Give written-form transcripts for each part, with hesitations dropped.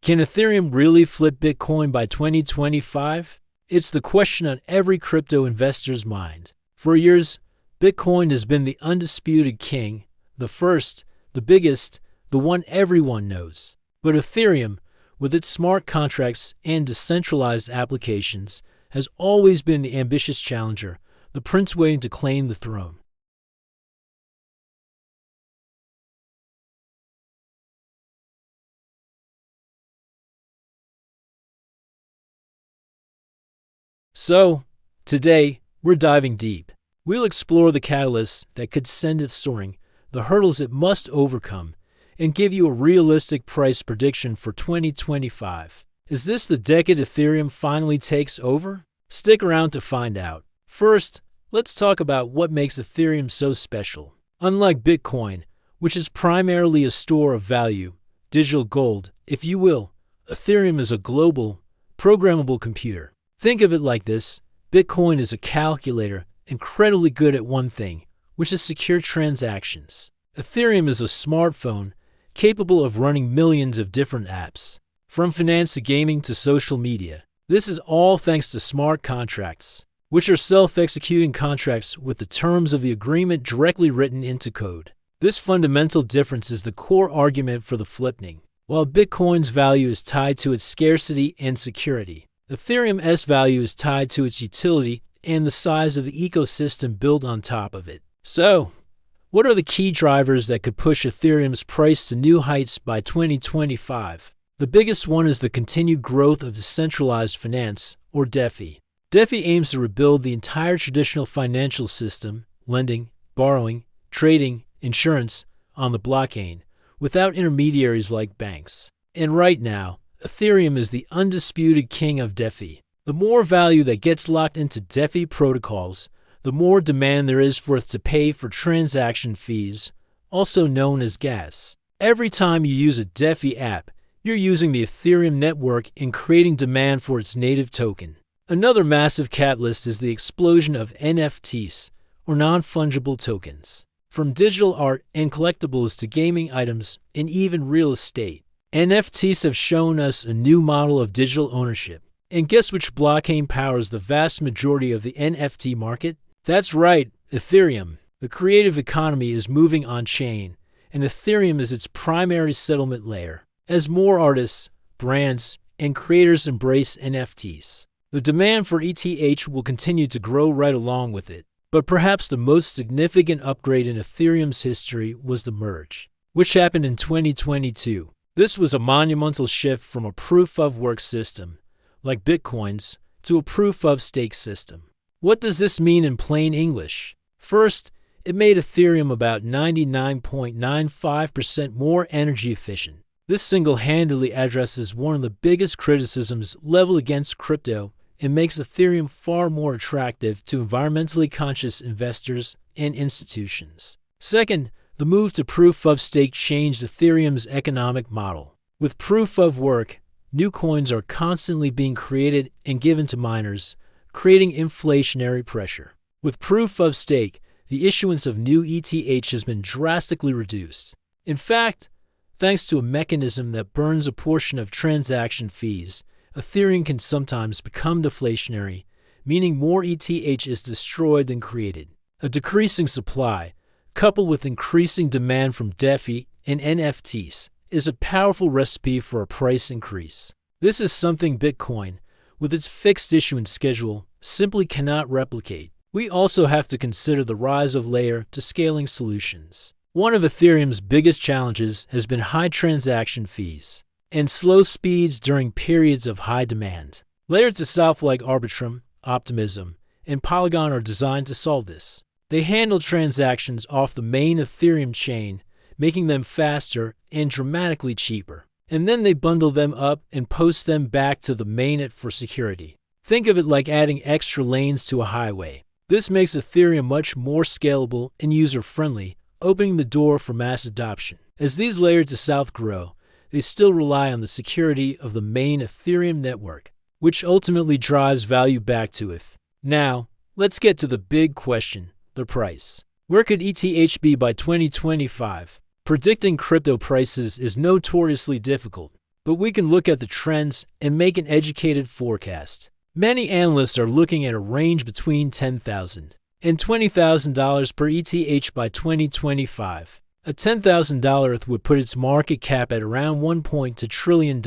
Can Ethereum really flip Bitcoin by 2025? It's the question on every crypto investor's mind. For years, Bitcoin has been the undisputed king, the first, the biggest, the one everyone knows. But Ethereum, with its smart contracts and decentralized applications, has always been the ambitious challenger, the prince waiting to claim the throne. So, today, we're diving deep. We'll explore the catalysts that could send it soaring, the hurdles it must overcome, and give you a realistic price prediction for 2025. Is this the decade Ethereum finally takes over? Stick around to find out. First, let's talk about what makes Ethereum so special. Unlike Bitcoin, which is primarily a store of value, digital gold, if you will, Ethereum is a global, programmable computer. Think of it like this: Bitcoin is a calculator incredibly good at one thing, which is secure transactions. Ethereum is a smartphone capable of running millions of different apps, from finance to gaming to social media. This is all thanks to smart contracts, which are self-executing contracts with the terms of the agreement directly written into code. This fundamental difference is the core argument for the flippening. While Bitcoin's value is tied to its scarcity and security, Ethereum's value is tied to its utility and the size of the ecosystem built on top of it. So, what are the key drivers that could push Ethereum's price to new heights by 2025? The biggest one is the continued growth of decentralized finance, or DeFi. DeFi aims to rebuild the entire traditional financial system, lending, borrowing, trading, insurance, on the blockchain, without intermediaries like banks. And right now, Ethereum is the undisputed king of DeFi. The more value that gets locked into DeFi protocols, the more demand there is for it to pay for transaction fees, also known as gas. Every time you use a DeFi app, you're using the Ethereum network and creating demand for its native token. Another massive catalyst is the explosion of NFTs, or non-fungible tokens. From digital art and collectibles to gaming items and even real estate, NFTs have shown us a new model of digital ownership. And guess which blockchain powers the vast majority of the NFT market? That's right, Ethereum. The creative economy is moving on-chain, and Ethereum is its primary settlement layer. As more artists, brands, and creators embrace NFTs, the demand for ETH will continue to grow right along with it. But perhaps the most significant upgrade in Ethereum's history was the merge, which happened in 2022. This was a monumental shift from a proof-of-work system, like Bitcoin's, to a proof-of-stake system. What does this mean in plain English? First, it made Ethereum about 99.95% more energy efficient. This single-handedly addresses one of the biggest criticisms leveled against crypto and makes Ethereum far more attractive to environmentally conscious investors and institutions. Second, the move to proof-of-stake changed Ethereum's economic model. With proof-of-work, new coins are constantly being created and given to miners, creating inflationary pressure. With proof-of-stake, the issuance of new ETH has been drastically reduced. In fact, thanks to a mechanism that burns a portion of transaction fees, Ethereum can sometimes become deflationary, meaning more ETH is destroyed than created. A decreasing supply, coupled with increasing demand from DeFi and NFTs, is a powerful recipe for a price increase. This is something Bitcoin, with its fixed issuance schedule, simply cannot replicate. We also have to consider the rise of layer-to-scaling solutions. One of Ethereum's biggest challenges has been high transaction fees and slow speeds during periods of high demand. Layer-to-self like Arbitrum, Optimism, and Polygon are designed to solve this. They handle transactions off the main Ethereum chain, making them faster and dramatically cheaper. And then they bundle them up and post them back to the mainnet for security. Think of it like adding extra lanes to a highway. This makes Ethereum much more scalable and user-friendly, opening the door for mass adoption. As these layer-to-south grow, they still rely on the security of the main Ethereum network, which ultimately drives value back to it. Now, let's get to the big question: the price. Where could ETH be by 2025? Predicting crypto prices is notoriously difficult, but we can look at the trends and make an educated forecast. Many analysts are looking at a range between $10,000 and $20,000 per ETH by 2025. A $10,000 ETH would put its market cap at around $1.2 trillion. A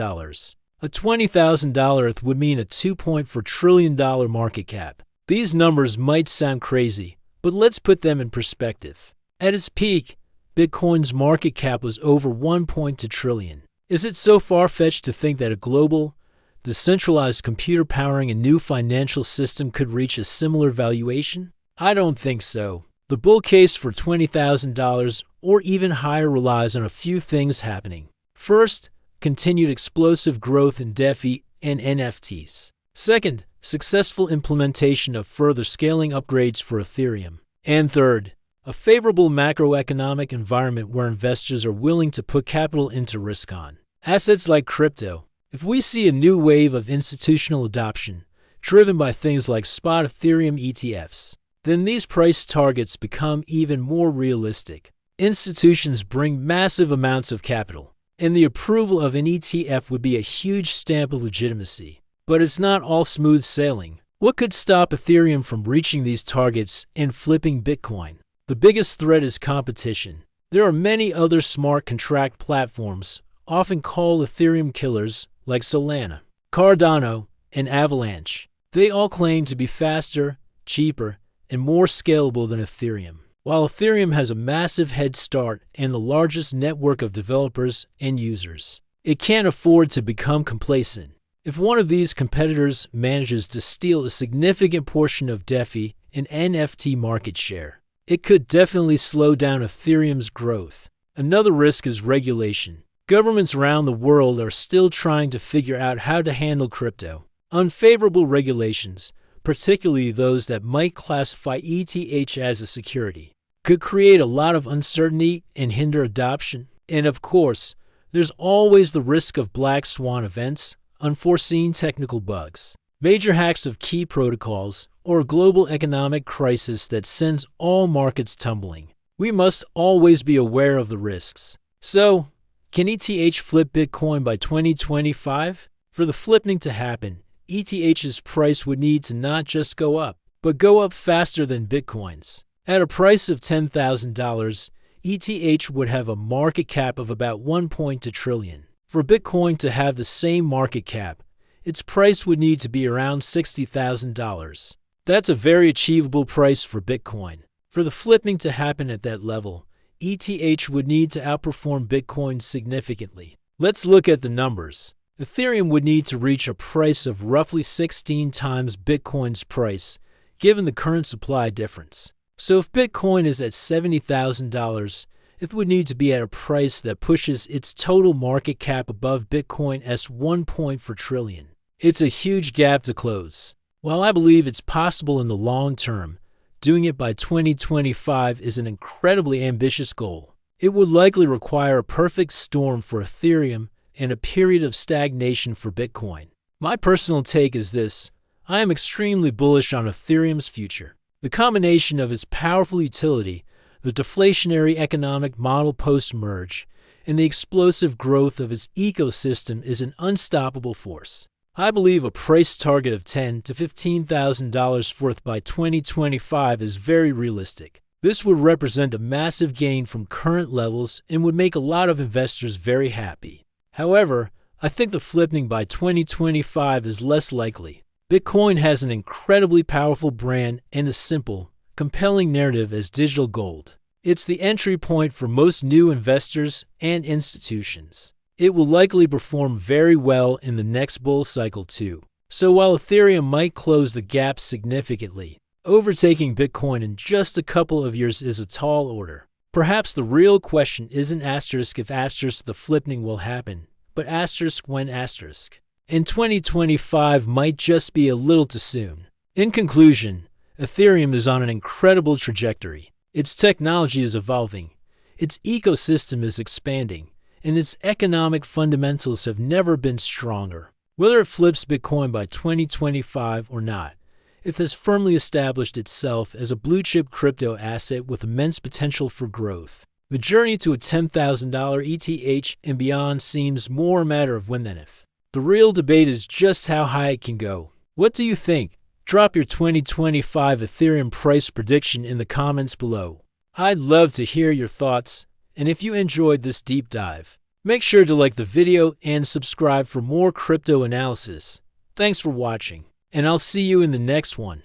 $20,000 ETH would mean a $2.4 trillion market cap. These numbers might sound crazy, but let's put them in perspective. At its peak, Bitcoin's market cap was over $1.2 trillion. Is it so far-fetched to think that a global, decentralized computer powering a new financial system could reach a similar valuation? I don't think so. The bull case for $20,000 or even higher relies on a few things happening. First, continued explosive growth in DeFi and NFTs. Second, successful implementation of further scaling upgrades for Ethereum. And third, a favorable macroeconomic environment where investors are willing to put capital into risk-on assets like crypto. If we see a new wave of institutional adoption, driven by things like spot Ethereum ETFs, then these price targets become even more realistic. Institutions bring massive amounts of capital, and the approval of an ETF would be a huge stamp of legitimacy. But it's not all smooth sailing. What could stop Ethereum from reaching these targets and flipping Bitcoin? The biggest threat is competition. There are many other smart contract platforms, often called Ethereum killers, like Solana, Cardano, and Avalanche. They all claim to be faster, cheaper, and more scalable than Ethereum. While Ethereum has a massive head start and the largest network of developers and users, it can't afford to become complacent. If one of these competitors manages to steal a significant portion of DeFi and NFT market share, it could definitely slow down Ethereum's growth. Another risk is regulation. Governments around the world are still trying to figure out how to handle crypto. Unfavorable regulations, particularly those that might classify ETH as a security, could create a lot of uncertainty and hinder adoption. And of course, there's always the risk of black swan events, unforeseen technical bugs, major hacks of key protocols, or a global economic crisis that sends all markets tumbling. We must always be aware of the risks. So, can ETH flip Bitcoin by 2025? For the flipping to happen, ETH's price would need to not just go up, but go up faster than Bitcoin's. At a price of $10,000, ETH would have a market cap of about $1.2 trillion. For Bitcoin to have the same market cap, its price would need to be around $60,000. That's a very achievable price for Bitcoin. For the flipping to happen at that level, ETH would need to outperform Bitcoin significantly. Let's look at the numbers. Ethereum would need to reach a price of roughly 16 times Bitcoin's price, given the current supply difference. So if Bitcoin is at $70,000, it would need to be at a price that pushes its total market cap above Bitcoin's $1.4 trillion. It's a huge gap to close. While I believe it's possible in the long term, doing it by 2025 is an incredibly ambitious goal. It would likely require a perfect storm for Ethereum and a period of stagnation for Bitcoin. My personal take is this: I am extremely bullish on Ethereum's future. The combination of its powerful utility, the deflationary economic model post-merge, and the explosive growth of its ecosystem is an unstoppable force. I believe a price target of $10,000 to $15,000 for ETH by 2025 is very realistic. This would represent a massive gain from current levels and would make a lot of investors very happy. However, I think the flipping by 2025 is less likely. Bitcoin has an incredibly powerful brand and a simple, compelling narrative as digital gold. It's the entry point for most new investors and institutions. It will likely perform very well in the next bull cycle too. So while Ethereum might close the gap significantly, overtaking Bitcoin in just a couple of years is a tall order. Perhaps the real question isn't asterisk if asterisk the flipping will happen, but asterisk when asterisk. And 2025 might just be a little too soon. In conclusion, Ethereum is on an incredible trajectory. Its technology is evolving, its ecosystem is expanding, and its economic fundamentals have never been stronger. Whether it flips Bitcoin by 2025 or not, it has firmly established itself as a blue-chip crypto asset with immense potential for growth. The journey to a $10,000 ETH and beyond seems more a matter of when than if. The real debate is just how high it can go. What do you think? Drop your 2025 Ethereum price prediction in the comments below. I'd love to hear your thoughts, and if you enjoyed this deep dive, make sure to like the video and subscribe for more crypto analysis. Thanks for watching, and I'll see you in the next one.